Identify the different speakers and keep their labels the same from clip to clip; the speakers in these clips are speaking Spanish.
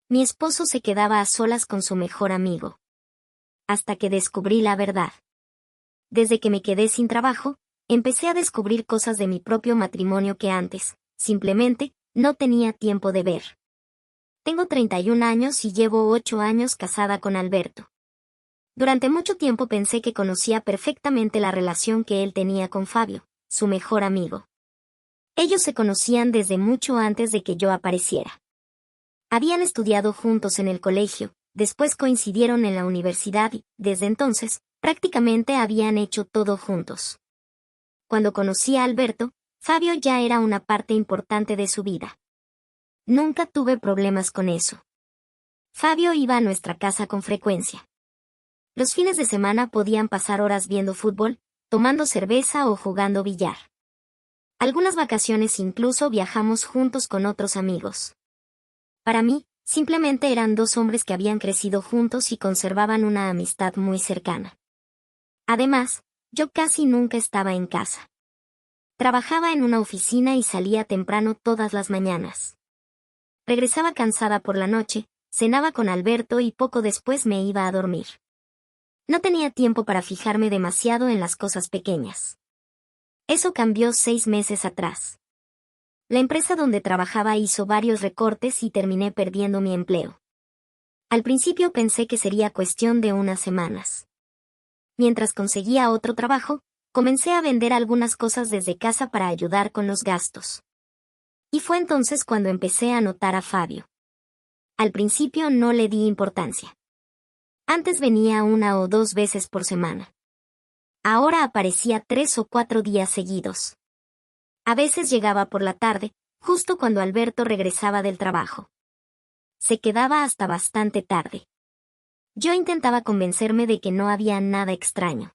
Speaker 1: Mi esposo se quedaba a solas con su mejor amigo. Hasta que descubrí la verdad. Desde que me quedé sin trabajo, empecé a descubrir cosas de mi propio matrimonio que antes, simplemente, no tenía tiempo de ver. Tengo 31 años y llevo 8 años casada con Alberto. Durante mucho tiempo pensé que conocía perfectamente la relación que él tenía con Fabio, su mejor amigo. Ellos se conocían desde mucho antes de que yo apareciera. Habían estudiado juntos en el colegio, después coincidieron en la universidad y, desde entonces, prácticamente habían hecho todo juntos. Cuando conocí a Alberto, Fabio ya era una parte importante de su vida. Nunca tuve problemas con eso. Fabio iba a nuestra casa con frecuencia. Los fines de semana podían pasar horas viendo fútbol, tomando cerveza o jugando billar. Algunas vacaciones incluso viajamos juntos con otros amigos. Para mí, simplemente eran dos hombres que habían crecido juntos y conservaban una amistad muy cercana. Además, yo casi nunca estaba en casa. Trabajaba en una oficina y salía temprano todas las mañanas. Regresaba cansada por la noche, cenaba con Alberto y poco después me iba a dormir. No tenía tiempo para fijarme demasiado en las cosas pequeñas. Eso cambió 6 meses atrás. La empresa donde trabajaba hizo varios recortes y terminé perdiendo mi empleo. Al principio pensé que sería cuestión de unas semanas. Mientras conseguía otro trabajo, comencé a vender algunas cosas desde casa para ayudar con los gastos. Y fue entonces cuando empecé a notar a Fabio. Al principio no le di importancia. Antes venía 1 o 2 veces por semana. Ahora aparecía 3 o 4 días seguidos. A veces llegaba por la tarde, justo cuando Alberto regresaba del trabajo. Se quedaba hasta bastante tarde. Yo intentaba convencerme de que no había nada extraño.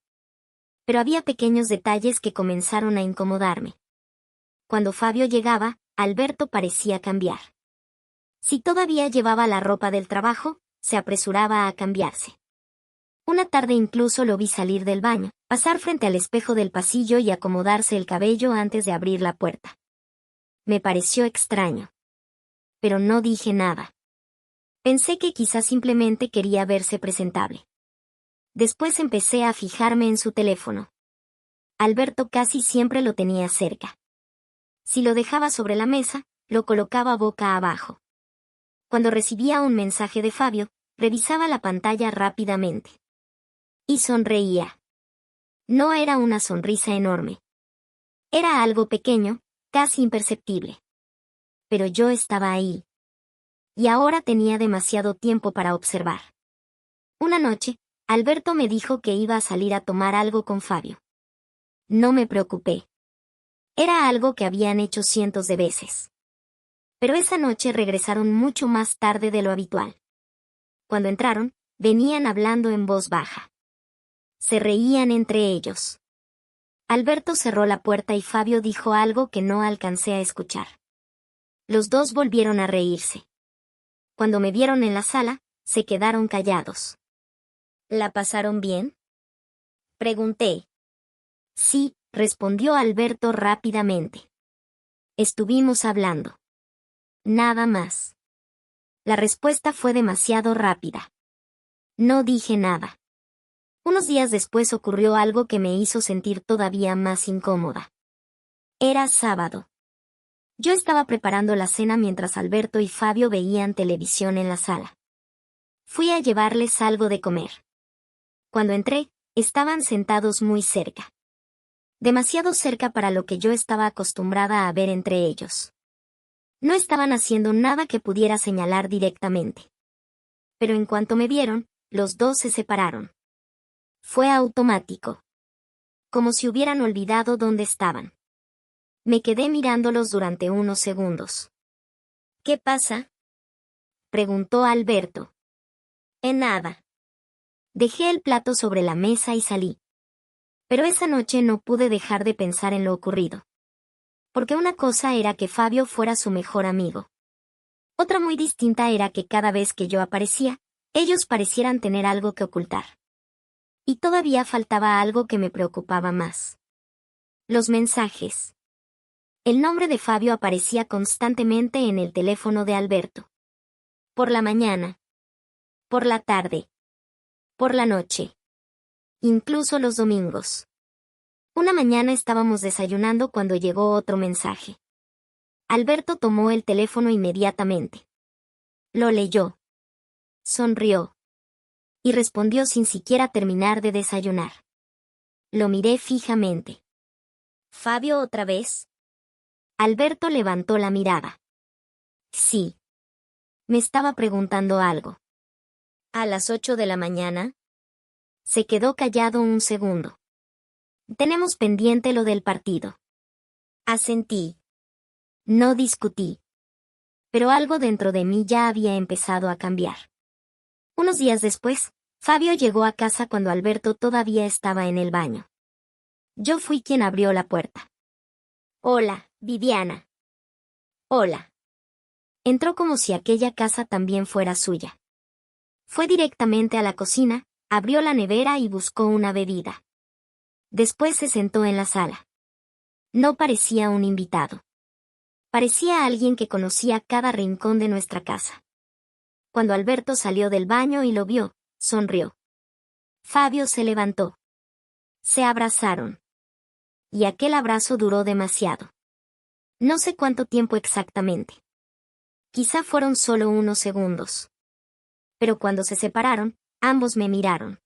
Speaker 1: Pero había pequeños detalles que comenzaron a incomodarme. Cuando Fabio llegaba, Alberto parecía cambiar. Si todavía llevaba la ropa del trabajo, se apresuraba a cambiarse. Una tarde incluso lo vi salir del baño, pasar frente al espejo del pasillo y acomodarse el cabello antes de abrir la puerta. Me pareció extraño. Pero no dije nada. Pensé que quizás simplemente quería verse presentable. Después empecé a fijarme en su teléfono. Alberto casi siempre lo tenía cerca. Si lo dejaba sobre la mesa, lo colocaba boca abajo. Cuando recibía un mensaje de Fabio, revisaba la pantalla rápidamente. Y sonreía. No era una sonrisa enorme. Era algo pequeño, casi imperceptible. Pero yo estaba ahí. Y ahora tenía demasiado tiempo para observar. Una noche, Alberto me dijo que iba a salir a tomar algo con Fabio. No me preocupé. Era algo que habían hecho cientos de veces. Pero esa noche regresaron mucho más tarde de lo habitual. Cuando entraron, venían hablando en voz baja. Se reían entre ellos. Alberto cerró la puerta y Fabio dijo algo que no alcancé a escuchar. Los dos volvieron a reírse. Cuando me vieron en la sala, se quedaron callados. ¿La pasaron bien?, pregunté. Sí, respondió Alberto rápidamente. Estuvimos hablando. Nada más. La respuesta fue demasiado rápida. No dije nada. Unos días después ocurrió algo que me hizo sentir todavía más incómoda. Era sábado. Yo estaba preparando la cena mientras Alberto y Fabio veían televisión en la sala. Fui a llevarles algo de comer. Cuando entré, estaban sentados muy cerca. Demasiado cerca para lo que yo estaba acostumbrada a ver entre ellos. No estaban haciendo nada que pudiera señalar directamente. Pero en cuanto me vieron, los dos se separaron. Fue automático. Como si hubieran olvidado dónde estaban. Me quedé mirándolos durante unos segundos. ¿Qué pasa?, preguntó Alberto. Nada. Dejé el plato sobre la mesa y salí. Pero esa noche no pude dejar de pensar en lo ocurrido. Porque una cosa era que Fabio fuera su mejor amigo. Otra muy distinta era que cada vez que yo aparecía, ellos parecieran tener algo que ocultar. Y todavía faltaba algo que me preocupaba más. Los mensajes. El nombre de Fabio aparecía constantemente en el teléfono de Alberto. Por la mañana. Por la tarde. Por la noche. Incluso los domingos. Una mañana estábamos desayunando cuando llegó otro mensaje. Alberto tomó el teléfono inmediatamente. Lo leyó. Sonrió. Y respondió sin siquiera terminar de desayunar. Lo miré fijamente. ¿Fabio otra vez? Alberto levantó la mirada. Sí. Me estaba preguntando algo. ¿A las 8 de la mañana? Se quedó callado un segundo. Tenemos pendiente lo del partido. Asentí. No discutí. Pero algo dentro de mí ya había empezado a cambiar. Unos días después, Fabio llegó a casa cuando Alberto todavía estaba en el baño. Yo fui quien abrió la puerta. Hola, Viviana. Hola. Entró como si aquella casa también fuera suya. Fue directamente a la cocina, abrió la nevera y buscó una bebida. Después se sentó en la sala. No parecía un invitado. Parecía alguien que conocía cada rincón de nuestra casa. Cuando Alberto salió del baño y lo vio, sonrió. Fabio se levantó. Se abrazaron. Y aquel abrazo duró demasiado. No sé cuánto tiempo exactamente. Quizá fueron solo unos segundos. Pero cuando se separaron, ambos me miraron.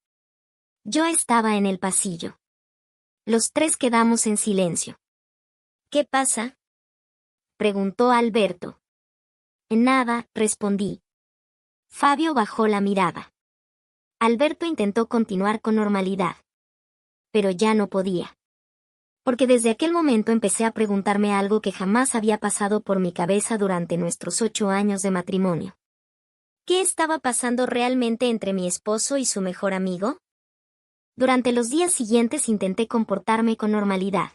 Speaker 1: Yo estaba en el pasillo. Los tres quedamos en silencio. ¿Qué pasa?, preguntó Alberto. Nada, respondí. Fabio bajó la mirada. Alberto intentó continuar con normalidad. Pero ya no podía. Porque desde aquel momento empecé a preguntarme algo que jamás había pasado por mi cabeza durante nuestros 8 años de matrimonio. ¿Qué estaba pasando realmente entre mi esposo y su mejor amigo? Durante los días siguientes intenté comportarme con normalidad.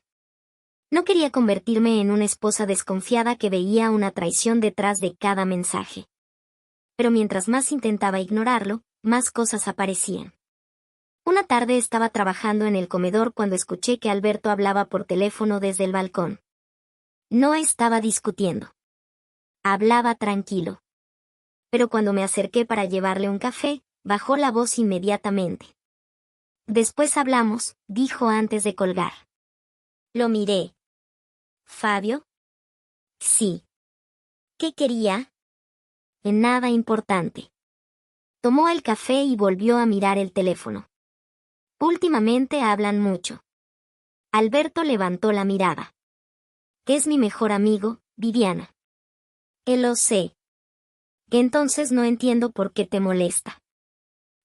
Speaker 1: No quería convertirme en una esposa desconfiada que veía una traición detrás de cada mensaje. Pero mientras más intentaba ignorarlo, más cosas aparecían. Una tarde estaba trabajando en el comedor cuando escuché que Alberto hablaba por teléfono desde el balcón. No estaba discutiendo. Hablaba tranquilo. Pero cuando me acerqué para llevarle un café, bajó la voz inmediatamente. Después hablamos, dijo antes de colgar. Lo miré. ¿Fabio? Sí. ¿Qué quería? Nada importante. Tomó el café y volvió a mirar el teléfono. Últimamente hablan mucho. Alberto levantó la mirada. Es mi mejor amigo, Viviana. Lo sé. Entonces no entiendo por qué te molesta.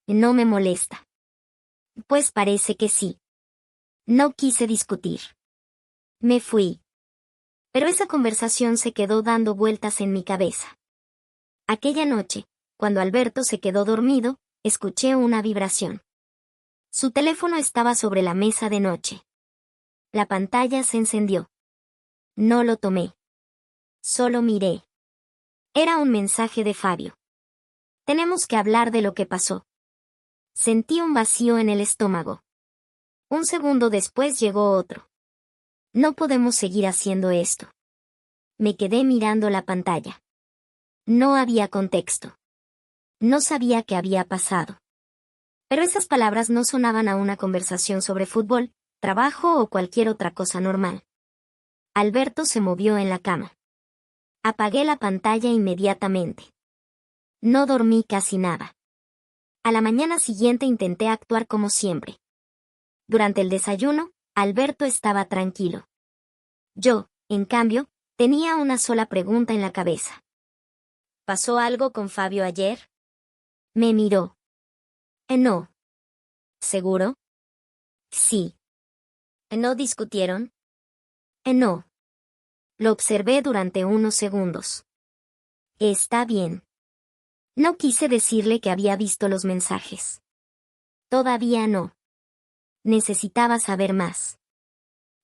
Speaker 1: No me molesta. Pues parece que sí. No quise discutir. Me fui. Pero esa conversación se quedó dando vueltas en mi cabeza. Aquella noche, cuando Alberto se quedó dormido, escuché una vibración. Su teléfono estaba sobre la mesa de noche. La pantalla se encendió. No lo tomé. Solo miré. Era un mensaje de Fabio. Tenemos que hablar de lo que pasó. Sentí un vacío en el estómago. Un segundo después llegó otro. No podemos seguir haciendo esto. Me quedé mirando la pantalla. No había contexto. No sabía qué había pasado. Pero esas palabras no sonaban a una conversación sobre fútbol, trabajo o cualquier otra cosa normal. Alberto se movió en la cama. Apagué la pantalla inmediatamente. No dormí casi nada. A la mañana siguiente intenté actuar como siempre. Durante el desayuno, Alberto estaba tranquilo. Yo, en cambio, tenía una sola pregunta en la cabeza. ¿Pasó algo con Fabio ayer? Me miró. No. ¿Seguro? Sí. ¿No discutieron? No. Lo observé durante unos segundos. Está bien. No quise decirle que había visto los mensajes. Todavía no. Necesitaba saber más.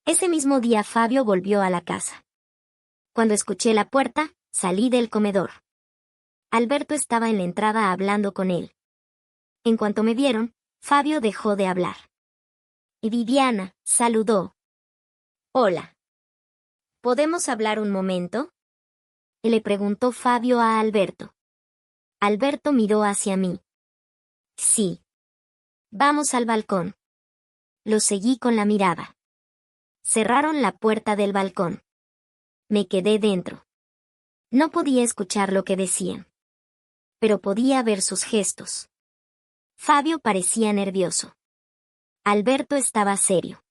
Speaker 1: Ese mismo día Fabio volvió a la casa. Cuando escuché la puerta, salí del comedor. Alberto estaba en la entrada hablando con él. En cuanto me vieron, Fabio dejó de hablar. Y Viviana saludó. Hola. ¿Podemos hablar un momento?, le preguntó Fabio a Alberto. Alberto miró hacia mí. Sí. Vamos al balcón. Lo seguí con la mirada. Cerraron la puerta del balcón. Me quedé dentro. No podía escuchar lo que decían. Pero podía ver sus gestos. Fabio parecía nervioso. Alberto estaba serio.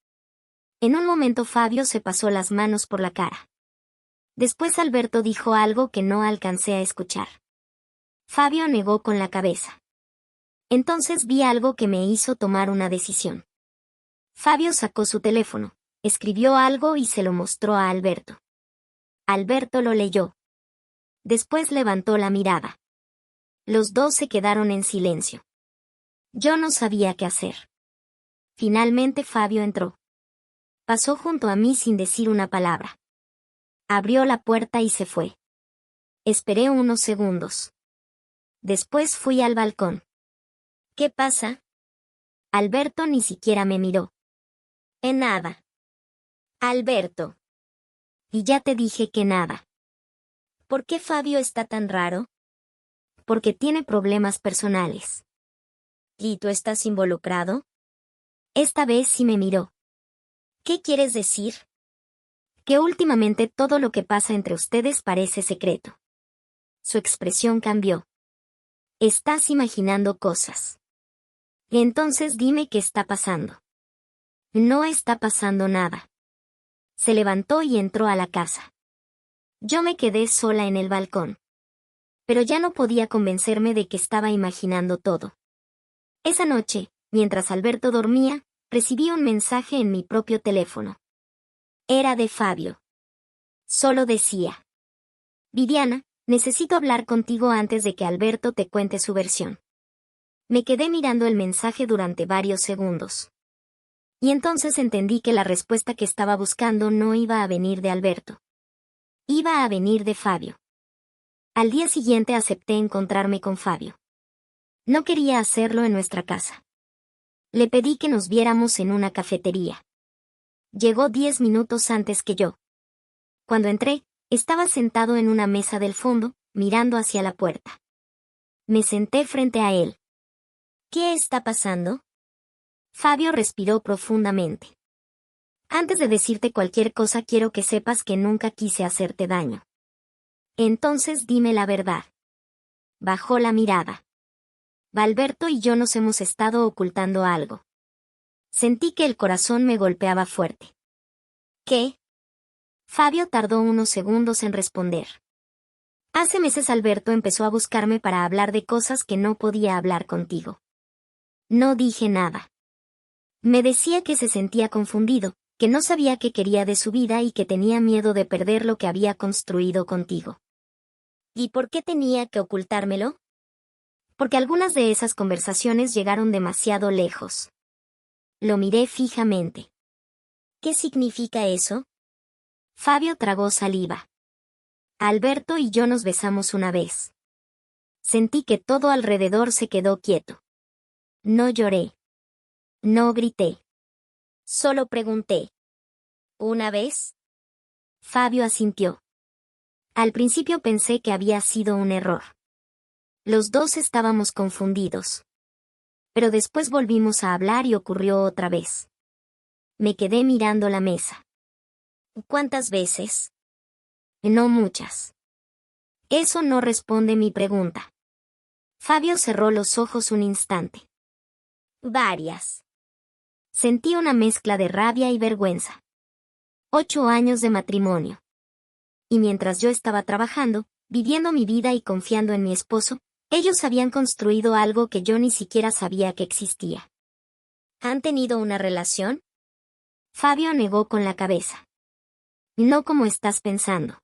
Speaker 1: En un momento Fabio se pasó las manos por la cara. Después Alberto dijo algo que no alcancé a escuchar. Fabio negó con la cabeza. Entonces vi algo que me hizo tomar una decisión. Fabio sacó su teléfono, escribió algo y se lo mostró a Alberto. Alberto lo leyó. Después levantó la mirada. Los dos se quedaron en silencio. Yo no sabía qué hacer. Finalmente Fabio entró. Pasó junto a mí sin decir una palabra. Abrió la puerta y se fue. Esperé unos segundos. Después fui al balcón. ¿Qué pasa? Alberto ni siquiera me miró. En nada. Alberto. Y ya te dije que nada. ¿Por qué Fabio está tan raro? Porque tiene problemas personales. ¿Y tú estás involucrado? Esta vez sí me miró. ¿Qué quieres decir? Que últimamente todo lo que pasa entre ustedes parece secreto. Su expresión cambió. Estás imaginando cosas. Entonces dime qué está pasando. No está pasando nada. Se levantó y entró a la casa. Yo me quedé sola en el balcón. Pero ya no podía convencerme de que estaba imaginando todo. Esa noche, mientras Alberto dormía, recibí un mensaje en mi propio teléfono. Era de Fabio. Solo decía: Viviana, necesito hablar contigo antes de que Alberto te cuente su versión. Me quedé mirando el mensaje durante varios segundos. Y entonces entendí que la respuesta que estaba buscando no iba a venir de Alberto. Iba a venir de Fabio. Al día siguiente acepté encontrarme con Fabio. No quería hacerlo en nuestra casa. Le pedí que nos viéramos en una cafetería. Llegó 10 minutos antes que yo. Cuando entré, estaba sentado en una mesa del fondo, mirando hacia la puerta. Me senté frente a él. ¿Qué está pasando? Fabio respiró profundamente. Antes de decirte cualquier cosa quiero que sepas que nunca quise hacerte daño. Entonces dime la verdad. Bajó la mirada. Alberto y yo nos hemos estado ocultando algo. Sentí que el corazón me golpeaba fuerte. ¿Qué? Fabio tardó unos segundos en responder. Hace meses Alberto empezó a buscarme para hablar de cosas que no podía hablar contigo. No dije nada. Me decía que se sentía confundido, que no sabía qué quería de su vida y que tenía miedo de perder lo que había construido contigo. ¿Y por qué tenía que ocultármelo? Porque algunas de esas conversaciones llegaron demasiado lejos. Lo miré fijamente. ¿Qué significa eso? Fabio tragó saliva. Alberto y yo nos besamos una vez. Sentí que todo alrededor se quedó quieto. No lloré. No grité. Solo pregunté. ¿Una vez? Fabio asintió. Al principio pensé que había sido un error. Los dos estábamos confundidos. Pero después volvimos a hablar y ocurrió otra vez. Me quedé mirando la mesa. ¿Cuántas veces? No muchas. Eso no responde mi pregunta. Fabio cerró los ojos un instante. Varias. Sentí una mezcla de rabia y vergüenza. 8 años de matrimonio. Y mientras yo estaba trabajando, viviendo mi vida y confiando en mi esposo, ellos habían construido algo que yo ni siquiera sabía que existía. ¿Han tenido una relación? Fabio negó con la cabeza. No como estás pensando.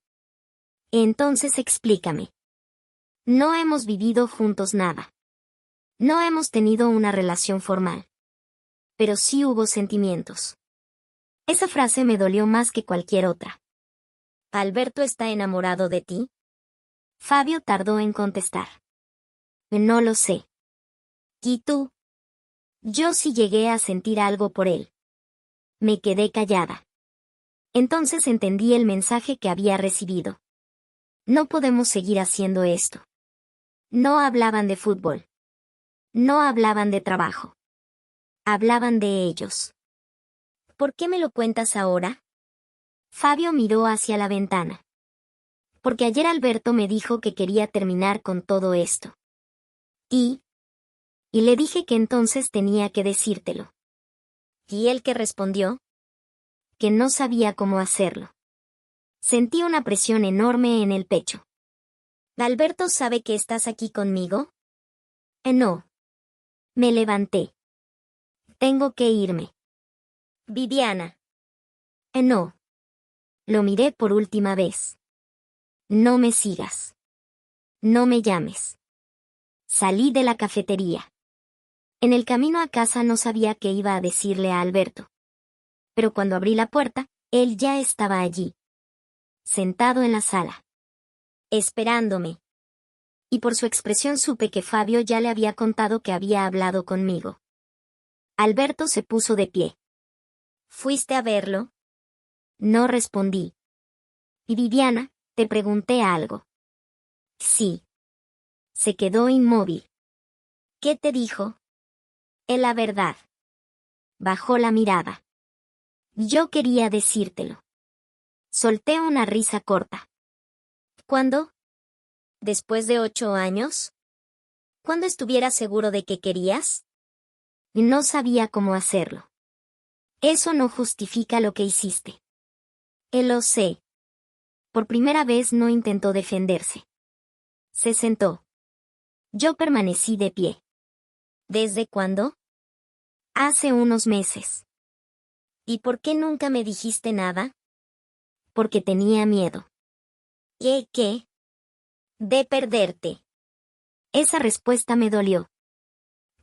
Speaker 1: Entonces explícame. No hemos vivido juntos nada. No hemos tenido una relación formal. Pero sí hubo sentimientos. Esa frase me dolió más que cualquier otra. ¿Alberto está enamorado de ti? Fabio tardó en contestar. No lo sé. ¿Y tú? Yo sí llegué a sentir algo por él. Me quedé callada. Entonces entendí el mensaje que había recibido. No podemos seguir haciendo esto. No hablaban de fútbol. No hablaban de trabajo. Hablaban de ellos. ¿Por qué me lo cuentas ahora? Fabio miró hacia la ventana. Porque ayer Alberto me dijo que quería terminar con todo esto. Y le dije que entonces tenía que decírtelo. ¿Y él qué respondió? Que no sabía cómo hacerlo. Sentí una presión enorme en el pecho. ¿Alberto sabe que estás aquí conmigo? No. Me levanté. Tengo que irme. Viviana. No. Lo miré por última vez. No me sigas. No me llames. Salí de la cafetería. En el camino a casa no sabía qué iba a decirle a Alberto. Pero cuando abrí la puerta, él ya estaba allí. Sentado en la sala. Esperándome. Y por su expresión supe que Fabio ya le había contado que había hablado conmigo. Alberto se puso de pie. ¿Fuiste a verlo? No respondí. ¿Y Viviana? Te pregunté algo. Sí. Se quedó inmóvil. ¿Qué te dijo? La verdad. Bajó la mirada. Yo quería decírtelo. Solté una risa corta. ¿Cuándo? ¿Después de 8 años? ¿Cuándo estuvieras seguro de que querías? No sabía cómo hacerlo. Eso no justifica lo que hiciste. Él lo sé. Por primera vez no intentó defenderse. Se sentó. Yo permanecí de pie. ¿Desde cuándo? Hace unos meses. ¿Y por qué nunca me dijiste nada? Porque tenía miedo. ¿Y qué? De perderte. Esa respuesta me dolió.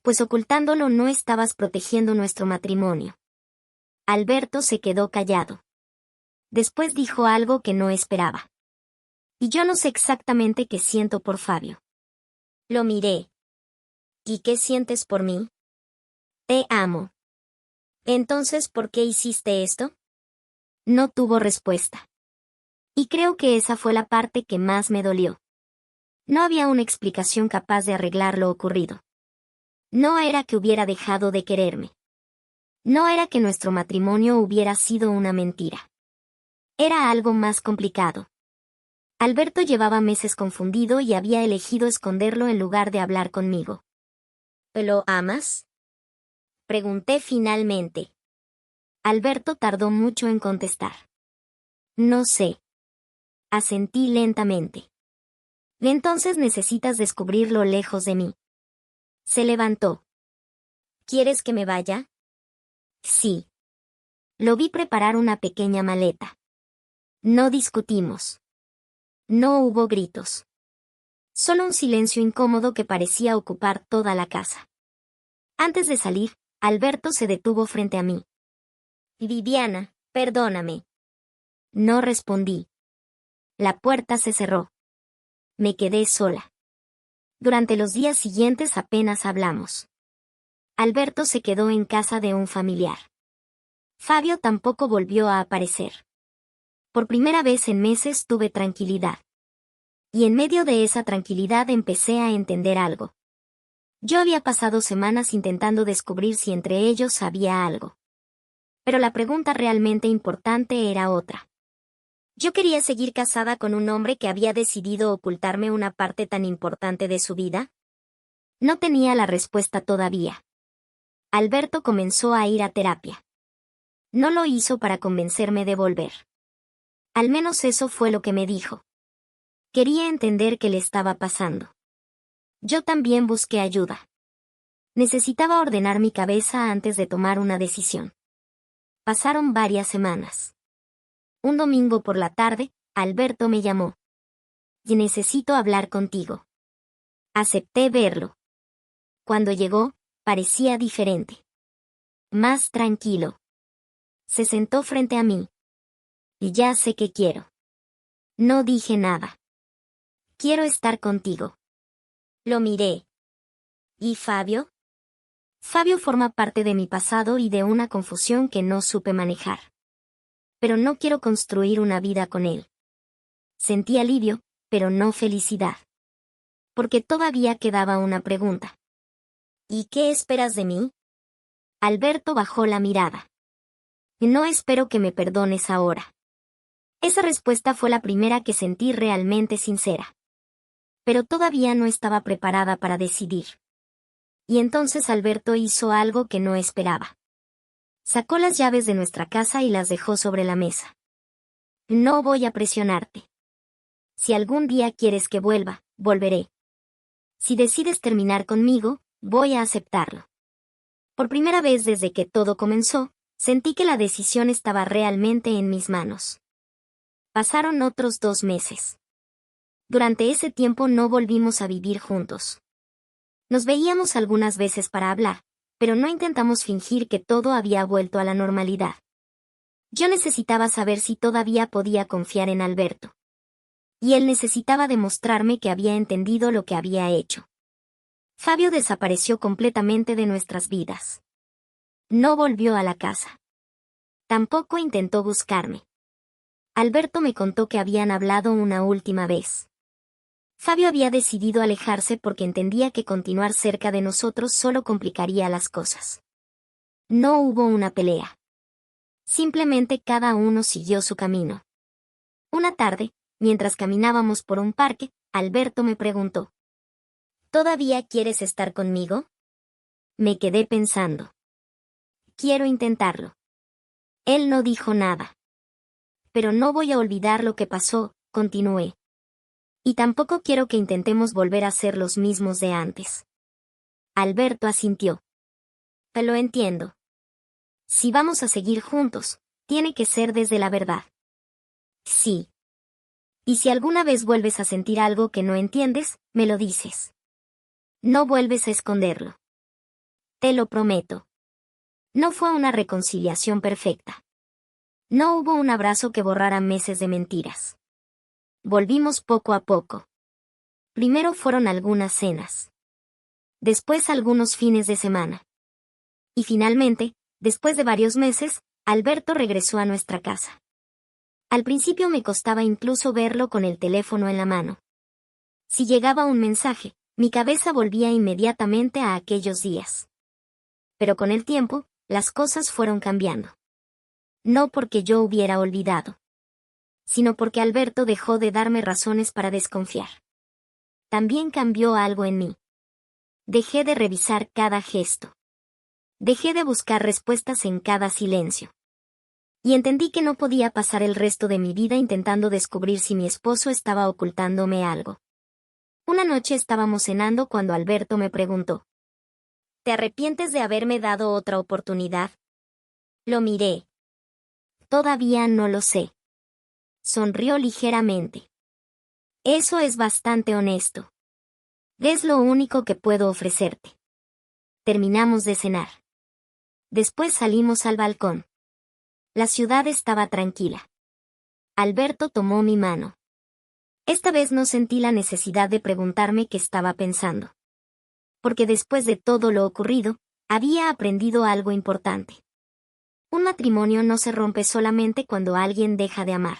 Speaker 1: Pues ocultándolo no estabas protegiendo nuestro matrimonio. Alberto se quedó callado. Después dijo algo que no esperaba. Y yo no sé exactamente qué siento por Fabio. Lo miré. ¿Y qué sientes por mí? Te amo. Entonces, ¿por qué hiciste esto? No tuvo respuesta. Y creo que esa fue la parte que más me dolió. No había una explicación capaz de arreglar lo ocurrido. No era que hubiera dejado de quererme. No era que nuestro matrimonio hubiera sido una mentira. Era algo más complicado. Alberto llevaba meses confundido y había elegido esconderlo en lugar de hablar conmigo. ¿Lo amas? Pregunté finalmente. Alberto tardó mucho en contestar. No sé. Asentí lentamente. Entonces necesitas descubrirlo lejos de mí. Se levantó. ¿Quieres que me vaya? Sí. Lo vi preparar una pequeña maleta. No discutimos. No hubo gritos. Solo un silencio incómodo que parecía ocupar toda la casa. Antes de salir, Alberto se detuvo frente a mí. Viviana, perdóname. No respondí. La puerta se cerró. Me quedé sola. Durante los días siguientes apenas hablamos. Alberto se quedó en casa de un familiar. Fabio tampoco volvió a aparecer. Por primera vez en meses tuve tranquilidad. Y en medio de esa tranquilidad empecé a entender algo. Yo había pasado semanas intentando descubrir si entre ellos había algo. Pero la pregunta realmente importante era otra. ¿Yo quería seguir casada con un hombre que había decidido ocultarme una parte tan importante de su vida? No tenía la respuesta todavía. Alberto comenzó a ir a terapia. No lo hizo para convencerme de volver. Al menos eso fue lo que me dijo. Quería entender qué le estaba pasando. Yo también busqué ayuda. Necesitaba ordenar mi cabeza antes de tomar una decisión. Pasaron varias semanas. Un domingo por la tarde, Alberto me llamó. Y necesito hablar contigo. Acepté verlo. Cuando llegó, parecía diferente. Más tranquilo. Se sentó frente a mí. Y ya sé qué quiero. No dije nada. Quiero estar contigo. Lo miré. ¿Y Fabio? Fabio forma parte de mi pasado y de una confusión que no supe manejar. Pero no quiero construir una vida con él. Sentí alivio, pero no felicidad. porque todavía quedaba una pregunta. ¿Y qué esperas de mí? Alberto bajó la mirada. No espero que me perdones ahora. Esa respuesta fue la primera que sentí realmente sincera. Pero todavía no estaba preparada para decidir. Y entonces Alberto hizo algo que no esperaba. Sacó las llaves de nuestra casa y las dejó sobre la mesa. No voy a presionarte. Si algún día quieres que vuelva, volveré. Si decides terminar conmigo, voy a aceptarlo. Por primera vez desde que todo comenzó, sentí que la decisión estaba realmente en mis manos. Pasaron otros 2 meses. Durante ese tiempo no volvimos a vivir juntos. Nos veíamos algunas veces para hablar, pero no intentamos fingir que todo había vuelto a la normalidad. Yo necesitaba saber si todavía podía confiar en Alberto. Y él necesitaba demostrarme que había entendido lo que había hecho. Fabio desapareció completamente de nuestras vidas. No volvió a la casa. Tampoco intentó buscarme. Alberto me contó que habían hablado una última vez. Fabio había decidido alejarse porque entendía que continuar cerca de nosotros solo complicaría las cosas. No hubo una pelea. Simplemente cada uno siguió su camino. Una tarde, mientras caminábamos por un parque, Alberto me preguntó: ¿Todavía quieres estar conmigo? Me quedé pensando. Quiero intentarlo. Él no dijo nada. Pero no voy a olvidar lo que pasó, continué. Y tampoco quiero que intentemos volver a ser los mismos de antes. Alberto asintió. Te lo entiendo. Si vamos a seguir juntos, tiene que ser desde la verdad. Sí. Y si alguna vez vuelves a sentir algo que no entiendes, me lo dices. No vuelves a esconderlo. Te lo prometo. No fue una reconciliación perfecta. No hubo un abrazo que borrara meses de mentiras. Volvimos poco a poco. Primero fueron algunas cenas. Después algunos fines de semana. Y finalmente, después de varios meses, Alberto regresó a nuestra casa. Al principio me costaba incluso verlo con el teléfono en la mano. Si llegaba un mensaje, mi cabeza volvía inmediatamente a aquellos días. Pero con el tiempo, las cosas fueron cambiando. No porque yo hubiera olvidado, sino porque Alberto dejó de darme razones para desconfiar. También cambió algo en mí. Dejé de revisar cada gesto. Dejé de buscar respuestas en cada silencio. Y entendí que no podía pasar el resto de mi vida intentando descubrir si mi esposo estaba ocultándome algo. Una noche estábamos cenando cuando Alberto me preguntó: ¿Te arrepientes de haberme dado otra oportunidad? Lo miré. Todavía no lo sé. Sonrió ligeramente. Eso es bastante honesto. Es lo único que puedo ofrecerte. Terminamos de cenar. Después salimos al balcón. La ciudad estaba tranquila. Alberto tomó mi mano. Esta vez no sentí la necesidad de preguntarme qué estaba pensando. Porque después de todo lo ocurrido, había aprendido algo importante. Un matrimonio no se rompe solamente cuando alguien deja de amar.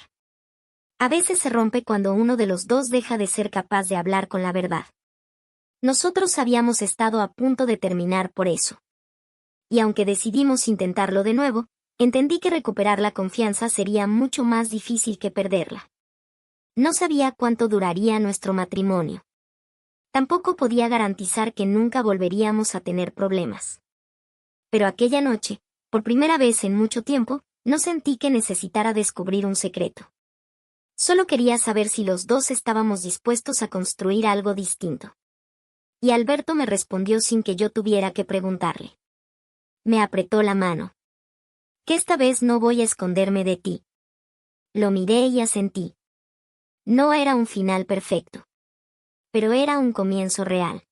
Speaker 1: A veces se rompe cuando uno de los dos deja de ser capaz de hablar con la verdad. Nosotros habíamos estado a punto de terminar por eso. Y aunque decidimos intentarlo de nuevo, entendí que recuperar la confianza sería mucho más difícil que perderla. No sabía cuánto duraría nuestro matrimonio. Tampoco podía garantizar que nunca volveríamos a tener problemas. Pero aquella noche, por primera vez en mucho tiempo, no sentí que necesitara descubrir un secreto. Solo quería saber si los dos estábamos dispuestos a construir algo distinto. Y Alberto me respondió sin que yo tuviera que preguntarle. Me apretó la mano. Que esta vez no voy a esconderme de ti. Lo miré y asentí. No era un final perfecto. Pero era un comienzo real.